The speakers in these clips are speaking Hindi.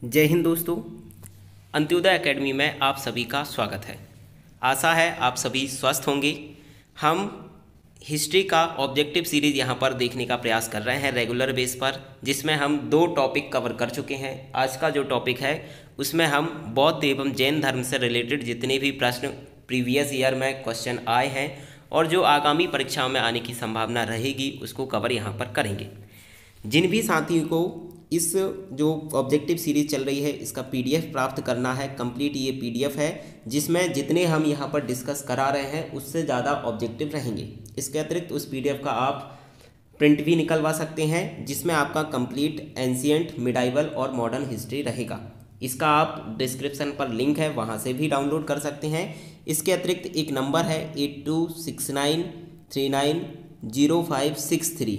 जय हिंद दोस्तों। अंत्योदय एकेडमी में आप सभी का स्वागत है। आशा है आप सभी स्वस्थ होंगे। हम हिस्ट्री का ऑब्जेक्टिव सीरीज़ यहाँ पर देखने का प्रयास कर रहे हैं रेगुलर बेस पर, जिसमें हम 2 टॉपिक कवर कर चुके हैं। आज का जो टॉपिक है उसमें हम बौद्ध एवं जैन धर्म से रिलेटेड जितने भी प्रश्न प्रीवियस ईयर में क्वेश्चन आए हैं और जो आगामी परीक्षाओं में आने की संभावना रहेगी उसको कवर यहाँ पर करेंगे। जिन भी साथियों को इस जो ऑब्जेक्टिव सीरीज चल रही है इसका पीडीएफ प्राप्त करना है, कंप्लीट ये पीडीएफ है जिसमें जितने हम यहाँ पर डिस्कस करा रहे हैं उससे ज़्यादा ऑब्जेक्टिव रहेंगे। इसके अतिरिक्त उस पीडीएफ का आप प्रिंट भी निकलवा सकते हैं जिसमें आपका कंप्लीट एंशिएंट, मिडाइवल और मॉडर्न हिस्ट्री रहेगा। इसका आप डिस्क्रिप्शन पर लिंक है, वहाँ से भी डाउनलोड कर सकते हैं। इसके अतिरिक्त एक नंबर है 8269390563,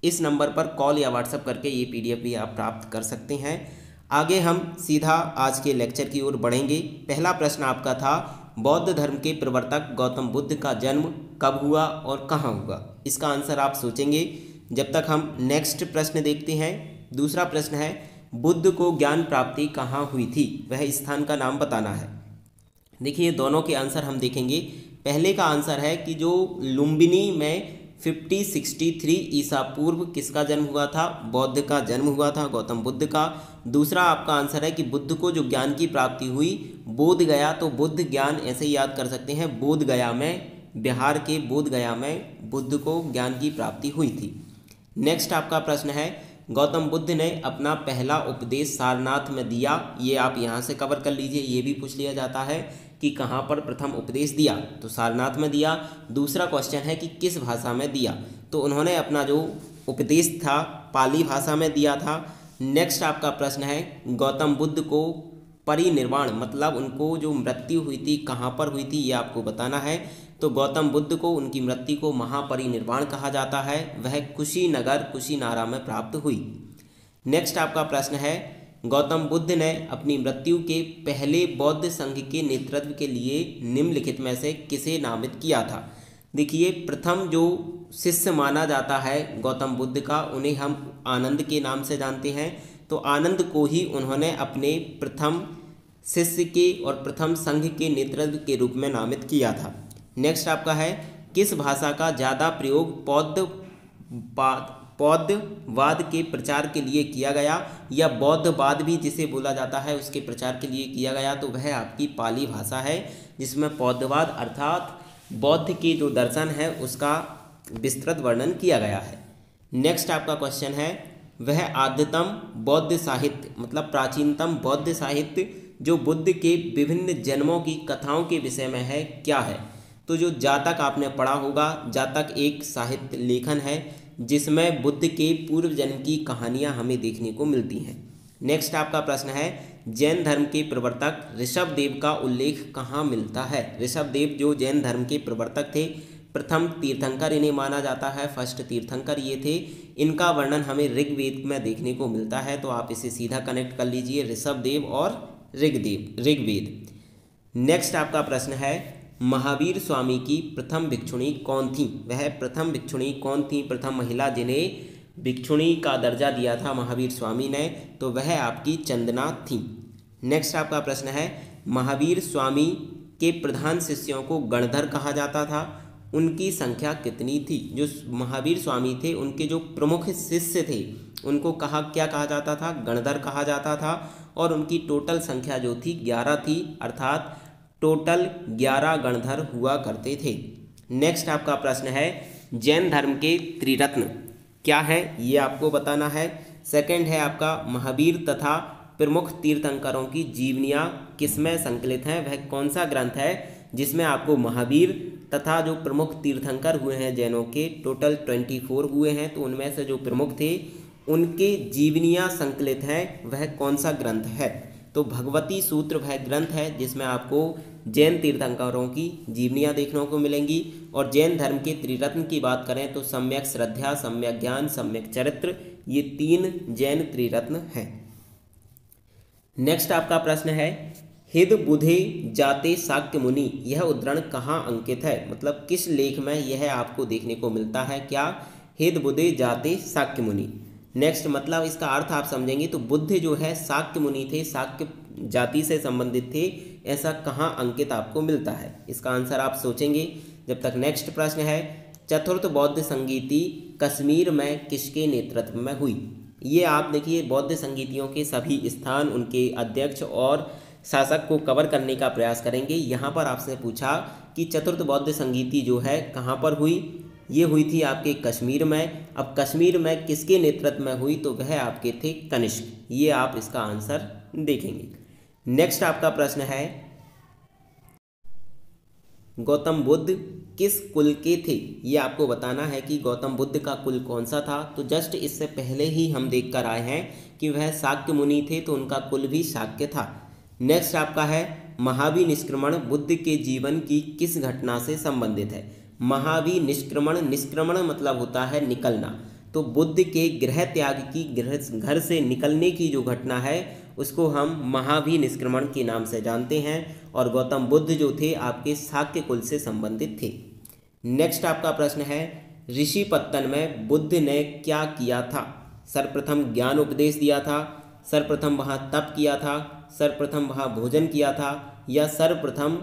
इस नंबर पर कॉल या व्हाट्सएप करके ये पीडीएफ भी आप प्राप्त कर सकते हैं। आगे हम सीधा आज के लेक्चर की ओर बढ़ेंगे। पहला प्रश्न आपका था, बौद्ध धर्म के प्रवर्तक गौतम बुद्ध का जन्म कब हुआ और कहाँ हुआ। इसका आंसर आप सोचेंगे जब तक हम नेक्स्ट प्रश्न देखते हैं। दूसरा प्रश्न है, बुद्ध को ज्ञान प्राप्ति कहाँ हुई थी, वह स्थान का नाम बताना है। देखिए दोनों के आंसर हम देखेंगे। पहले का आंसर है कि जो लुम्बिनी में 5063 ईसा पूर्व किसका जन्म हुआ था, बौद्ध का जन्म हुआ था, गौतम बुद्ध का। दूसरा आपका आंसर है कि बुद्ध को जो ज्ञान की प्राप्ति हुई बोध गया, तो बुद्ध ज्ञान ऐसे ही याद कर सकते हैं, बोध गया में, बिहार के बोध गया में बुद्ध को ज्ञान की प्राप्ति हुई थी। नेक्स्ट आपका प्रश्न है, गौतम बुद्ध ने अपना पहला उपदेश सारनाथ में दिया, ये आप यहाँ से कवर कर लीजिए। ये भी पूछ लिया जाता है कि कहाँ पर प्रथम उपदेश दिया, तो सारनाथ में दिया। दूसरा क्वेश्चन है कि किस भाषा में दिया, तो उन्होंने अपना जो उपदेश था पाली भाषा में दिया था। नेक्स्ट आपका प्रश्न है, गौतम बुद्ध को परिनिर्वाण मतलब उनको जो मृत्यु हुई थी कहाँ पर हुई थी ये आपको बताना है। तो गौतम बुद्ध को उनकी मृत्यु को महापरिनिर्वाण कहा जाता है, वह कुशीनगर कुशीनारा में प्राप्त हुई। नेक्स्ट आपका प्रश्न है, गौतम बुद्ध ने अपनी मृत्यु के पहले बौद्ध संघ के नेतृत्व के लिए निम्नलिखित में से किसे नामित किया था। देखिए प्रथम जो शिष्य माना जाता है गौतम बुद्ध का, उन्हें हम आनंद के नाम से जानते हैं। तो आनंद को ही उन्होंने अपने प्रथम शिष्य के और प्रथम संघ के नेतृत्व के रूप में नामित किया था। नेक्स्ट आपका है, किस भाषा का ज़्यादा प्रयोग बौद्धवाद के प्रचार के लिए किया गया, या बौद्धवाद भी जिसे बोला जाता है उसके प्रचार के लिए किया गया, तो वह आपकी पाली भाषा है जिसमें बौद्धवाद अर्थात बौद्ध के जो दर्शन है उसका विस्तृत वर्णन किया गया है। नेक्स्ट आपका क्वेश्चन है, वह आद्यतम बौद्ध साहित्य मतलब प्राचीनतम बौद्ध साहित्य जो बुद्ध के विभिन्न जन्मों की कथाओं के विषय में है क्या है। तो जो जातक आपने पढ़ा होगा, जातक एक साहित्य लेखन है जिसमें बुद्ध के पूर्व जन्म की कहानियां हमें देखने को मिलती हैं। नेक्स्ट आपका प्रश्न है, जैन धर्म के प्रवर्तक ऋषभदेव का उल्लेख कहाँ मिलता है। ऋषभदेव जो जैन धर्म के प्रवर्तक थे, प्रथम तीर्थंकर इन्हें माना जाता है, फर्स्ट तीर्थंकर ये थे। इनका वर्णन हमें ऋग्वेद में देखने को मिलता है, तो आप इसे सीधा कनेक्ट कर लीजिए, ऋषभदेव और ऋग्वेद। नेक्स्ट आपका प्रश्न है, महावीर स्वामी की प्रथम भिक्षुणी कौन थी, वह प्रथम भिक्षुणी कौन थी, प्रथम महिला जिन्हें भिक्षुणी का दर्जा दिया था महावीर स्वामी ने, तो वह आपकी चंदना थी। नेक्स्ट आपका प्रश्न है, महावीर स्वामी के प्रधान शिष्यों को गणधर कहा जाता था, उनकी संख्या कितनी थी। जो महावीर स्वामी थे उनके जो प्रमुख शिष्य थे उनको क्या कहा जाता था, गणधर कहा जाता था, और उनकी टोटल संख्या जो थी 11 थी, अर्थात टोटल 11 गणधर हुआ करते थे। नेक्स्ट आपका प्रश्न है, जैन धर्म के त्रिरत्न क्या है ये आपको बताना है। सेकंड है आपका, महावीर तथा प्रमुख तीर्थंकरों की जीवनियाँ किसमें संकलित हैं, वह कौन सा ग्रंथ है जिसमें आपको महावीर तथा जो प्रमुख तीर्थंकर हुए हैं जैनों के टोटल 24 हुए हैं, तो उनमें से जो प्रमुख थे उनके जीवनियाँ संकलित हैं, वह कौन सा ग्रंथ है। तो भगवती सूत्र वह ग्रंथ है जिसमें आपको जैन तीर्थंकरों की जीवनियाँ देखने को मिलेंगी। और जैन धर्म के त्रिरत्न की बात करें तो सम्यक श्रद्धा, सम्यक ज्ञान, सम्यक चरित्र, ये 3 जैन त्रिरत्न हैं। नेक्स्ट आपका प्रश्न है, हिद बुधे जाते शाक्य मुनि, यह उद्धरण कहाँ अंकित है, मतलब किस लेख में यह आपको देखने को मिलता है। क्या, हिद बुधे जाते शाक्य मुनि। नेक्स्ट मतलब इसका अर्थ आप समझेंगे तो बुद्ध जो है शाक्य मुनि थे, शाक्य जाति से संबंधित थे, ऐसा कहाँ अंकित आपको मिलता है? इसका आंसर आप सोचेंगे जब तक। नेक्स्ट प्रश्न है, चतुर्थ बौद्ध संगीति कश्मीर में किसके नेतृत्व में हुई? ये आप देखिए बौद्ध संगीतियों के सभी स्थान, उनके अध्यक्ष और शासक को कवर करने का प्रयास करेंगे। यहाँ पर आपसे पूछा कि चतुर्थ बौद्ध संगीति जो है कहाँ पर हुई? ये हुई थी आपके कश्मीर में। अब कश्मीर में किसके नेतृत्व में हुई? तो वह आपके थे कनिष्क। ये आप इसका आंसर देखेंगे। नेक्स्ट आपका प्रश्न है, गौतम बुद्ध किस कुल के थे? ये आपको बताना है कि गौतम बुद्ध का कुल कौन सा था। तो जस्ट इससे पहले ही हम देख कर आए हैं कि वह शाक्य मुनि थे, तो उनका कुल भी शाक्य था। नेक्स्ट आपका है, महावीर निष्क्रमण बुद्ध के जीवन की किस घटना से संबंधित है? महावीर निष्क्रमण, निष्क्रमण मतलब होता है निकलना, तो बुद्ध के गृह त्याग की, घर से निकलने की जो घटना है उसको हम महावीर निष्क्रमण के नाम से जानते हैं। और गौतम बुद्ध जो थे आपके शाक्य कुल से संबंधित थे। नेक्स्ट आपका प्रश्न है, ऋषि पत्तन में बुद्ध ने क्या किया था? सर्वप्रथम ज्ञान उपदेश दिया था, सर्वप्रथम वहाँ तप किया था, सर्वप्रथम वहाँ भोजन किया था, या सर्वप्रथम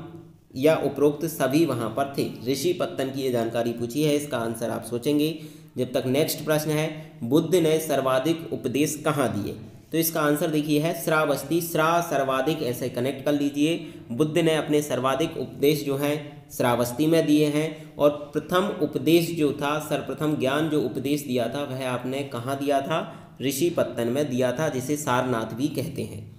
या उपरोक्त सभी वहाँ पर थे? ऋषि पत्तन की ये जानकारी पूछी है, इसका आंसर आप सोचेंगे जब तक। नेक्स्ट प्रश्न है, बुद्ध ने सर्वाधिक उपदेश कहाँ दिए? तो इसका आंसर देखिए है श्रावस्ती। सर्वाधिक ऐसे कनेक्ट कर लीजिए। बुद्ध ने अपने सर्वाधिक उपदेश जो हैं श्रावस्ती में दिए हैं। और प्रथम उपदेश जो था, सर्वप्रथम ज्ञान जो उपदेश दिया था वह आपने कहाँ दिया था? ऋषि पत्तन में दिया था, जिसे सारनाथ भी कहते हैं।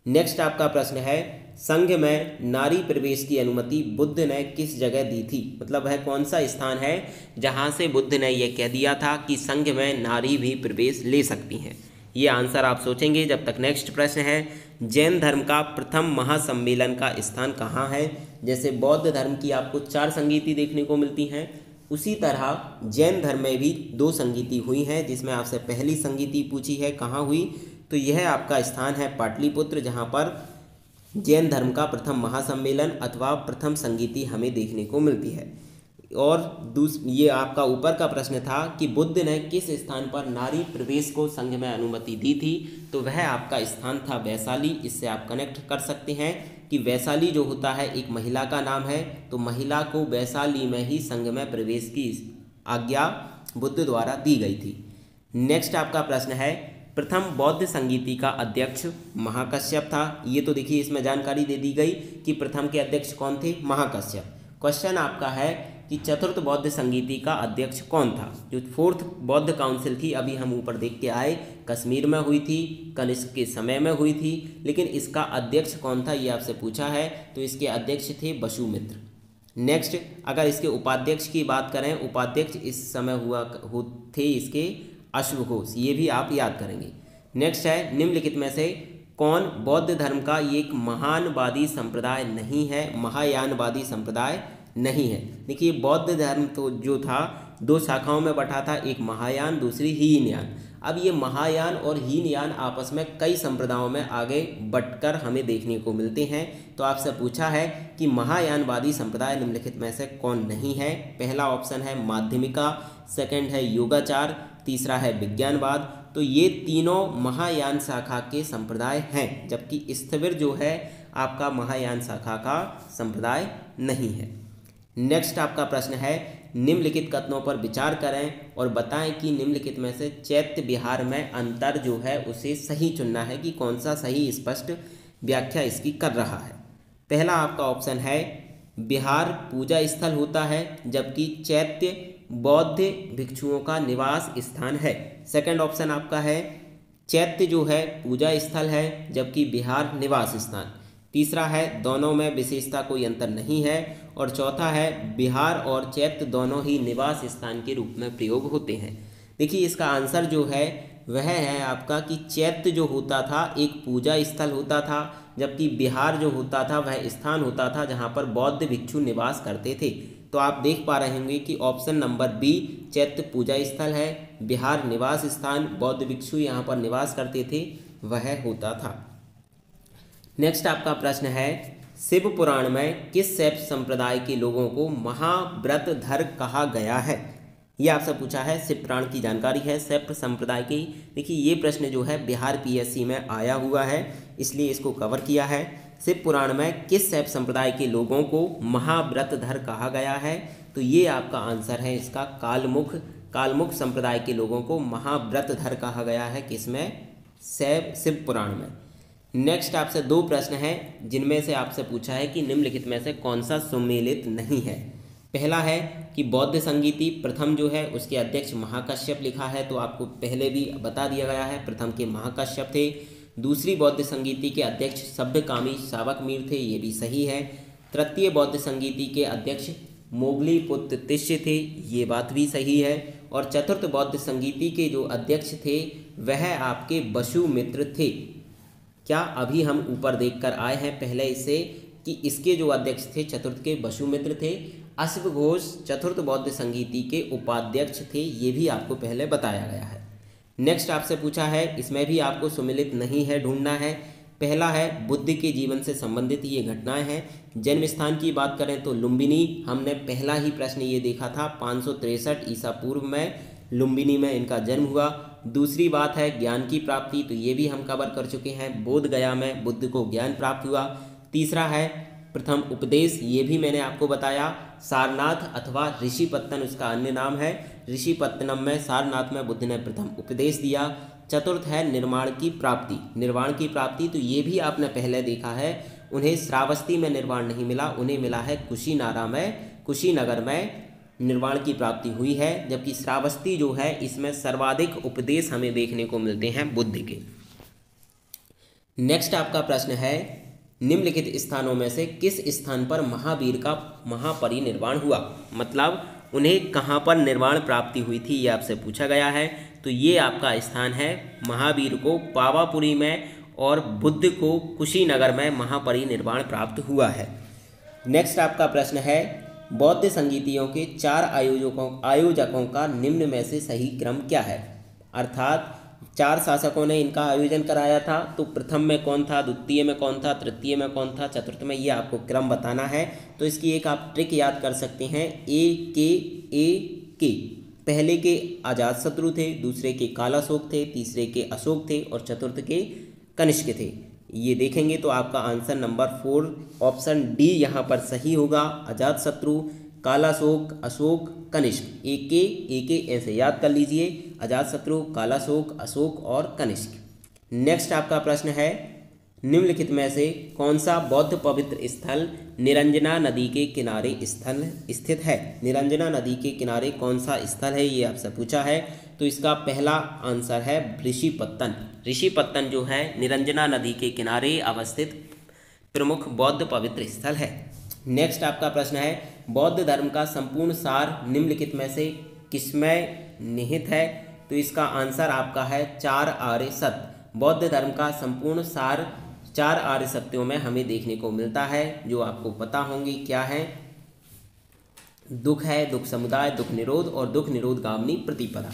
नेक्स्ट आपका प्रश्न है, संघ में नारी प्रवेश की अनुमति बुद्ध ने किस जगह दी थी? मतलब वह कौन सा स्थान है जहाँ से बुद्ध ने यह कह दिया था कि संघ में नारी भी प्रवेश ले सकती हैं? ये आंसर आप सोचेंगे जब तक। नेक्स्ट प्रश्न है, जैन धर्म का प्रथम महासम्मेलन का स्थान कहाँ है? जैसे बौद्ध धर्म की आपको 4 संगीति देखने को मिलती हैं, उसी तरह जैन धर्म में भी 2 संगीति हुई हैं, जिसमें आपसे पहली संगीति पूछी है कहाँ हुई? तो यह आपका स्थान है पाटलिपुत्र, जहाँ पर जैन धर्म का प्रथम महासम्मेलन अथवा प्रथम संगीति हमें देखने को मिलती है। और ये आपका ऊपर का प्रश्न था कि बुद्ध ने किस स्थान पर नारी प्रवेश को संघ में अनुमति दी थी? तो वह आपका स्थान था वैशाली। इससे आप कनेक्ट कर सकते हैं कि वैशाली जो होता है एक महिला का नाम है, तो महिला को वैशाली में ही संघ में प्रवेश की आज्ञा बुद्ध द्वारा दी गई थी। नेक्स्ट आपका प्रश्न है, प्रथम बौद्ध संगीति का अध्यक्ष महाकश्यप था। ये तो देखिए इसमें जानकारी दे दी गई कि प्रथम के अध्यक्ष कौन थे? महाकश्यप। क्वेश्चन आपका है कि चतुर्थ बौद्ध संगीति का अध्यक्ष कौन था? जो 4th बौद्ध काउंसिल थी, अभी हम ऊपर देख के आए, कश्मीर में हुई थी, कनिष्क के समय में हुई थी, लेकिन इसका अध्यक्ष कौन था ये आपसे पूछा है। तो इसके अध्यक्ष थे वसुमित्र। नेक्स्ट अगर इसके उपाध्यक्ष की बात करें, उपाध्यक्ष इस समय थे इसके अश्वघोष, ये भी आप याद करेंगे। नेक्स्ट है, निम्नलिखित में से कौन बौद्ध धर्म का ये एक महायानवादी संप्रदाय नहीं है? महायानवादी संप्रदाय नहीं है। देखिए बौद्ध धर्म तो जो था 2 शाखाओं में बटा था, एक महायान दूसरी हीनयान। अब ये महायान और हीनयान आपस में कई संप्रदायों में आगे बटकर हमें देखने को मिलते हैं। तो आपसे पूछा है कि महायानवादी संप्रदाय निम्नलिखित में से कौन नहीं है? पहला ऑप्शन है माध्यमिका, सेकंड है योगाचार, तीसरा है विज्ञानवाद। तो ये तीनों महायान शाखा के संप्रदाय हैं, जबकि स्थविर जो है आपका महायान शाखा का संप्रदाय नहीं है। नेक्स्ट आपका प्रश्न है, निम्नलिखित कथनों पर विचार करें और बताएं कि निम्नलिखित में से चैत्य विहार में अंतर जो है उसे सही चुनना है कि कौन सा सही स्पष्ट व्याख्या इसकी कर रहा है। पहला आपका ऑप्शन है विहार पूजा स्थल होता है, जबकि चैत्य बौद्ध भिक्षुओं का निवास स्थान है। सेकंड ऑप्शन आपका है चैत्य जो है पूजा स्थल है, जबकि विहार निवास स्थान। तीसरा है दोनों में विशेषता कोई अंतर नहीं है। और चौथा है विहार और चैत्य दोनों ही निवास स्थान के रूप में प्रयोग होते हैं। देखिए इसका आंसर जो है वह है आपका कि चैत्य जो होता था एक पूजा स्थल होता था, जबकि विहार जो होता था वह स्थान होता था जहाँ पर बौद्ध भिक्षु निवास करते थे। तो आप देख पा रहे होंगे कि ऑप्शन नंबर बी चैत्य पूजा स्थल है, विहार निवास स्थान, बौद्ध भिक्षु यहाँ पर निवास करते थे, वह होता था। नेक्स्ट आपका प्रश्न है, शिव पुराण में किस शैव संप्रदाय के लोगों को महाव्रतधर कहा गया है? ये आपसे पूछा है शिव पुराण की जानकारी है, शैव संप्रदाय की। देखिए ये प्रश्न जो है बिहार पीएससी में आया हुआ है, इसलिए इसको कवर किया है। शिव पुराण में किस शैव संप्रदाय के लोगों को महाव्रतधर कहा गया है? तो ये आपका आंसर है इसका कालमुख संप्रदाय के लोगों को महाव्रतधर कहा गया है। किसमें? शिव पुराण में। नेक्स्ट आपसे दो प्रश्न हैं जिनमें से आपसे पूछा है कि निम्नलिखित में से कौन सा सुमेलित नहीं है। पहला है कि बौद्ध संगीति प्रथम जो है उसके अध्यक्ष महाकश्यप लिखा है, तो आपको पहले भी बता दिया गया है प्रथम के महाकश्यप थे। दूसरी बौद्ध संगीति के अध्यक्ष सभ्यकामी सावकमीर थे, ये भी सही है। तृतीय बौद्ध संगीति के अध्यक्ष मोगली पुत्र तिष्य थे, ये बात भी सही है। और चतुर्थ बौद्ध संगीति के जो अध्यक्ष थे वह आपके वसुमित्र थे। क्या अभी हम ऊपर देखकर आए हैं पहले इससे कि इसके जो अध्यक्ष थे चतुर्थ के वसुमित्र थे। अश्व घोष चतुर्थ बौद्ध संगीति के उपाध्यक्ष थे, ये भी आपको पहले बताया गया है। नेक्स्ट आपसे पूछा है, इसमें भी आपको सुमेलित नहीं है ढूंढना है। पहला है बुद्ध के जीवन से संबंधित ये घटनाएं हैं। जन्म स्थान की बात करें तो लुम्बिनी, हमने पहला ही प्रश्न ये देखा था 563 ईसा पूर्व में लुम्बिनी में इनका जन्म हुआ। दूसरी बात है ज्ञान की प्राप्ति, तो ये भी हम कवर कर चुके हैं, बोध गया में बुद्ध को ज्ञान प्राप्त हुआ। तीसरा है प्रथम उपदेश, ये भी मैंने आपको बताया। सारनाथ अथवा ऋषिपत्तन उसका अन्य नाम है, ऋषिपत्तनम में सारनाथ में बुद्ध ने प्रथम उपदेश दिया। चतुर्थ है निर्वाण की प्राप्ति, तो ये भी आपने पहले देखा है, उन्हें श्रावस्ती में निर्वाण नहीं मिला, उन्हें मिला है कुशीनगर में निर्वाण की प्राप्ति हुई है। जबकि श्रावस्ती जो है इसमें सर्वाधिक उपदेश हमें देखने को मिलते हैं बुद्ध के। नेक्स्ट आपका प्रश्न है, निम्नलिखित स्थानों में से किस स्थान पर महावीर का महापरिनिर्वाण हुआ? मतलब उन्हें कहाँ पर निर्वाण प्राप्ति हुई थी, ये आपसे पूछा गया है। तो ये आपका स्थान है महावीर को पावापुरी में और बुद्ध को कुशीनगर में महापरिनिर्वाण प्राप्त हुआ है। नेक्स्ट आपका प्रश्न है, बौद्ध संगीतियों के 4 आयोजकों का निम्न में से सही क्रम क्या है? अर्थात 4 शासकों ने इनका आयोजन कराया था, तो प्रथम में कौन था, द्वितीय में कौन था, तृतीय में कौन था, चतुर्थ में, ये आपको क्रम बताना है। तो इसकी एक आप ट्रिक याद कर सकते हैं, ए के पहले के अजातशत्रु थे, दूसरे के कालाशोक थे, तीसरे के अशोक थे और चतुर्थ के कनिष्क थे। ये देखेंगे तो आपका आंसर नंबर 4 ऑप्शन डी यहाँ पर सही होगा। अजातशत्रु, कालाशोक, अशोक, कनिष्क, एक ऐसे याद कर लीजिए, अजातशत्रु, कालाशोक, अशोक और कनिष्क। नेक्स्ट आपका प्रश्न है, निम्नलिखित में से कौन सा बौद्ध पवित्र स्थल निरंजना नदी के किनारे स्थित है? निरंजना नदी के किनारे कौन सा स्थल है, ये आपसे पूछा है। तो इसका पहला आंसर है ऋषिपत्तन जो है निरंजना नदी के किनारे अवस्थित प्रमुख बौद्ध पवित्र स्थल है। नेक्स्ट आपका प्रश्न है, बौद्ध धर्म का संपूर्ण सार निम्नलिखित में से किसमें निहित है? तो इसका आंसर आपका है 4 आर्य सत्य। बौद्ध धर्म का संपूर्ण सार 4 आर्य सत्यों में हमें देखने को मिलता है, जो आपको पता होंगे क्या है। दुख है, दुख समुदाय, दुख निरोध और दुख निरोध गामिनी प्रतिपदा।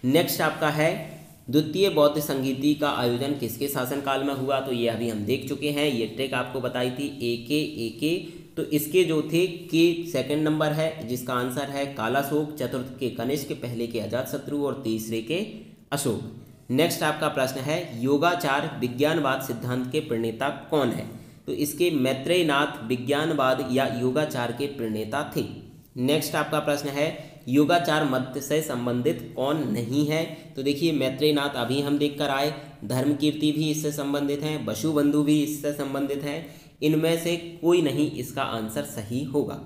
नेक्स्ट आपका है, द्वितीय बौद्ध संगीति का आयोजन किसके शासनकाल में हुआ? तो ये अभी हम देख चुके हैं, ये ट्रिक आपको बताई थी ए के। तो इसके जो थे के सेकंड नंबर है, जिसका आंसर है कालाशोक, चतुर्थ के कनिष्क, पहले के अजातशत्रु और तीसरे के अशोक। नेक्स्ट आपका प्रश्न है, योगाचार विज्ञानवाद सिद्धांत के प्रणेता कौन है? तो इसके मैत्रेयनाथ विज्ञानवाद या योगाचार के प्रणेता थे। नेक्स्ट आपका प्रश्न है, योगाचार मत से संबंधित कौन नहीं है? तो देखिए मैत्रेयनाथ अभी हम देख कर आए, धर्मकीर्ति भी इससे संबंधित हैं, वसुबंधु भी इससे संबंधित हैं, इनमें से कोई नहीं इसका आंसर सही होगा।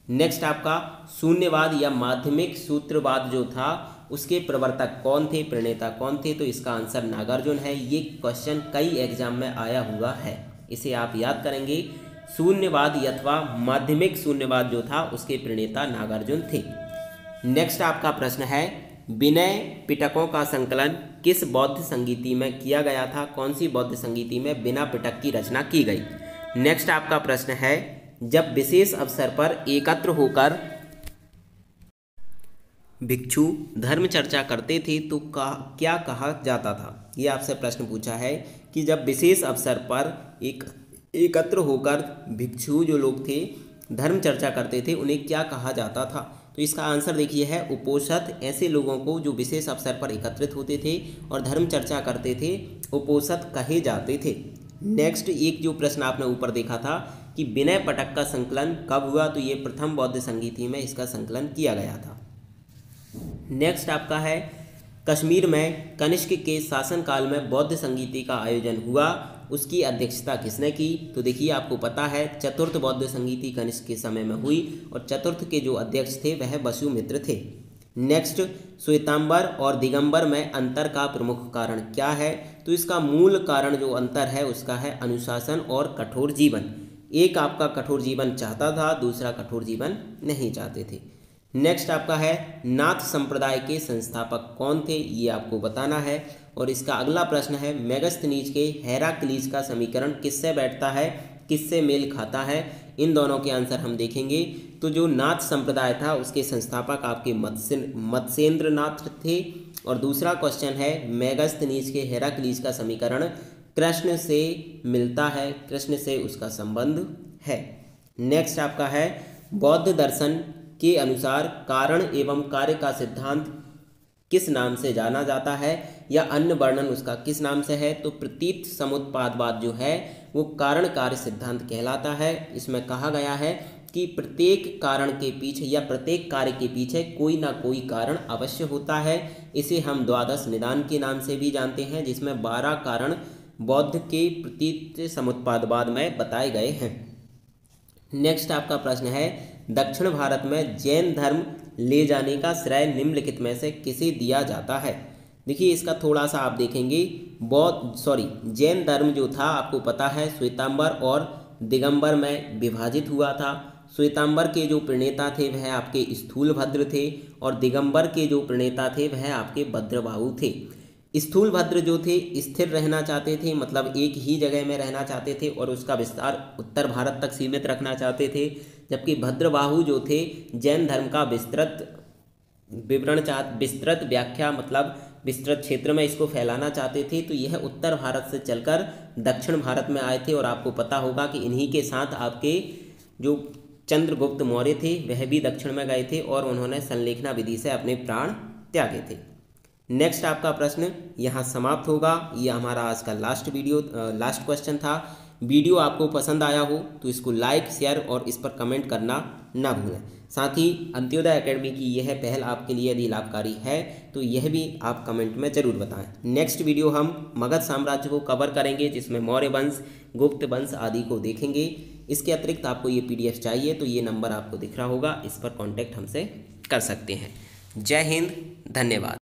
नेक्स्ट आपका शून्यवाद या माध्यमिक सूत्रवाद जो था उसके प्रवर्तक कौन थे, प्रणेता कौन थे? तो इसका आंसर नागार्जुन है। ये क्वेश्चन कई एग्जाम में आया हुआ है, इसे आप याद करेंगे। शून्यवाद अथवा माध्यमिक शून्यवाद जो था उसके प्रणेता नागार्जुन थे। नेक्स्ट आपका प्रश्न है, विनय पिटकों का संकलन किस बौद्ध संगीति में किया गया था? कौन सी बौद्ध संगीति में बिना पिटक की रचना की गई? नेक्स्ट आपका प्रश्न है, जब विशेष अवसर पर एकत्र होकर भिक्षु धर्म चर्चा करते थे तो क्या कहा जाता था? ये आपसे प्रश्न पूछा है कि जब विशेष अवसर पर एकत्र होकर भिक्षु जो लोग थे धर्म चर्चा करते थे, उन्हें क्या कहा जाता था? तो इसका आंसर देखिए है उपोषथ। ऐसे लोगों को जो विशेष अवसर पर एकत्रित होते थे और धर्म चर्चा करते थे उपोषथ कहे जाते थे। नेक्स्ट एक जो प्रश्न आपने ऊपर देखा था कि विनय पटक का संकलन कब हुआ, तो ये प्रथम बौद्ध संगीति में इसका संकलन किया गया था। नेक्स्ट आपका है कश्मीर में कनिष्क के शासनकाल में बौद्ध संगीति का आयोजन हुआ, उसकी अध्यक्षता किसने की, तो देखिए आपको पता है चतुर्थ बौद्ध संगीति कनिष्क के समय में हुई और चतुर्थ के जो अध्यक्ष थे वह वसुमित्र थे। नेक्स्ट श्वेतांबर और दिगंबर में अंतर का प्रमुख कारण क्या है, तो इसका मूल कारण जो अंतर है उसका है अनुशासन और कठोर जीवन। एक आपका कठोर जीवन चाहता था, दूसरा कठोर जीवन नहीं चाहते थे। नेक्स्ट आपका है नाथ संप्रदाय के संस्थापक कौन थे, ये आपको बताना है। और इसका अगला प्रश्न है मेगस्थनीज के हेराक्लीज का समीकरण किससे बैठता है, किससे मेल खाता है, इन दोनों के आंसर हम देखेंगे। तो जो नाथ संप्रदाय था उसके संस्थापक आपके मत्स्येंद्र नाथ थे। और दूसरा क्वेश्चन है मेगस्थनीज के हेराक्लीज का समीकरण कृष्ण से मिलता है, कृष्ण से उसका संबंध है। नेक्स्ट आपका है बौद्ध दर्शन के अनुसार कारण एवं कार्य का सिद्धांत किस नाम से जाना जाता है, या अन्य वर्णन उसका किस नाम से है, तो प्रतीत समुत्पादवाद जो है वो कारण कार्य सिद्धांत कहलाता है। इसमें कहा गया है कि प्रत्येक कारण के पीछे या प्रत्येक कार्य के पीछे कोई ना कोई कारण अवश्य होता है। इसे हम द्वादश निदान के नाम से भी जानते हैं, जिसमें 12 कारण बौद्ध के प्रतीत समुत्पादवाद में बताए गए हैं। नेक्स्ट आपका प्रश्न है दक्षिण भारत में जैन धर्म ले जाने का श्रेय निम्नलिखित में से किसे दिया जाता है। देखिए इसका थोड़ा सा आप देखेंगे जैन धर्म जो था आपको पता है श्वेतांबर और दिगंबर में विभाजित हुआ था। श्वेतांबर के जो प्रणेता थे वह आपके स्थूलभद्र थे और दिगंबर के जो प्रणेता थे वह आपके भद्रबाहु थे। स्थूलभद्र जो थे स्थिर रहना चाहते थे, मतलब एक ही जगह में रहना चाहते थे और उसका विस्तार उत्तर भारत तक सीमित रखना चाहते थे, जबकि भद्रबाहु जो थे जैन धर्म का विस्तृत व्याख्या मतलब विस्तृत क्षेत्र में इसको फैलाना चाहते थे। तो यह उत्तर भारत से चलकर दक्षिण भारत में आए थे और आपको पता होगा कि इन्हीं के साथ आपके जो चंद्रगुप्त मौर्य थे वह भी दक्षिण में गए थे और उन्होंने संलेखना विधि से अपने प्राण त्यागे थे। नेक्स्ट आपका प्रश्न यहाँ समाप्त होगा। ये हमारा आज का लास्ट क्वेश्चन था। वीडियो आपको पसंद आया हो तो इसको लाइक शेयर और इस पर कमेंट करना ना भूलें। साथ ही अंत्योदय एकेडमी की यह पहल आपके लिए यदि लाभकारी है तो यह भी आप कमेंट में ज़रूर बताएं। नेक्स्ट वीडियो हम मगध साम्राज्य को कवर करेंगे, जिसमें मौर्य वंश, गुप्त वंश आदि को देखेंगे। इसके अतिरिक्त आपको ये PDF चाहिए तो ये नंबर आपको दिख रहा होगा, इस पर कॉन्टैक्ट हमसे कर सकते हैं। जय हिंद, धन्यवाद।